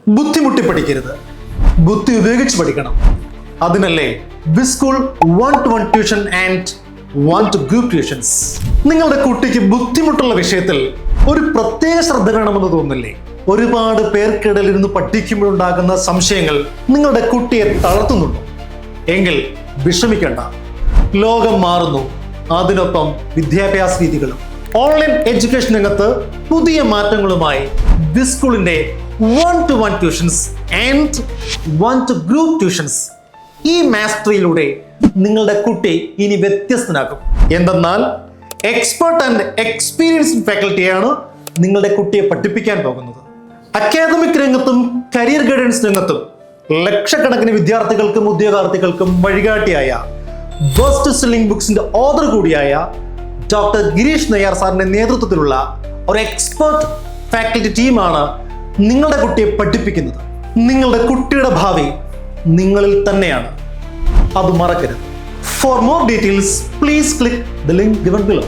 ബുദ്ധിമുട്ടി പഠിക്കരുത്, ബുദ്ധി ഉപയോഗിച്ച് പഠിക്കണം. അതിനല്ലേ ബിസ്കൂൾ 1-to-1 tuition and 1-to-group tuitions. നിങ്ങളുടെ കുട്ടിക്ക് ബുദ്ധിമുട്ടുള്ള വിഷയത്തിൽ ഒരു പ്രത്യേക ശ്രദ്ധ വേണമെന്ന് തോന്നില്ലേ? ഒരുപാട് പേർക്കിടയിൽ ഇരുന്ന് പഠിക്കുമ്പോഴുണ്ടാകുന്ന സംശയങ്ങൾ നിങ്ങളുടെ കുട്ടിയെ തളർത്തുന്നുണ്ടോ? എങ്കിൽ വിഷമിക്കേണ്ട. ലോകം മാറുന്നു, അതിനൊപ്പം വിദ്യാഭ്യാസ രീതികളും. ഓൺലൈൻ എഡ്യൂക്കേഷൻ രംഗത്ത് പുതിയ മാറ്റങ്ങളുമായി ബിസ്കൂളിന്റെ 1-to-1 tuitions and 1-to-group tuitions. ഈ മാസ്റ്ററിയിലൂടെ നിങ്ങളുടെ കുട്ടി ഇനി വ്യത്യസ്തനാകും. എന്തെന്നാൽ എക്സ്പെർട്ട് ആൻഡ് എക്സ്പീരിയൻസ്ഡ് ഫാക്കൽറ്റിയാണ് നിങ്ങളുടെ കുട്ടിയെ പഠിപ്പിക്കാൻ പോകുന്നത്. അക്കാദമിക് രംഗത്തും കരിയർ ഗൈഡൻസ് രംഗത്തും ലക്ഷക്കണക്കിന് വിദ്യാർത്ഥികൾക്കും ഉദ്യോഗാർത്ഥികൾക്കും വഴികാട്ടിയായ ബെസ്റ്റ് സെല്ലിംഗ് ബുക്സിന്റെ ഓഥർ കൂടിയായ ഡോക്ടർ ഗിരീഷ് നയ്യാർ സാറിന്റെ നേതൃത്വത്തിലുള്ള ഒരു എക്സ്പെർട്ട് ഫാക്കൽറ്റി ടീമാണ് നിങ്ങളുടെ കുട്ടിയെ പഠിപ്പിക്കുന്നത്. നിങ്ങളുടെ കുട്ടിയുടെ ഭാവി നിങ്ങളിൽ തന്നെയാണ്, അത് മറക്കരുത്. For more details, please click the link given below.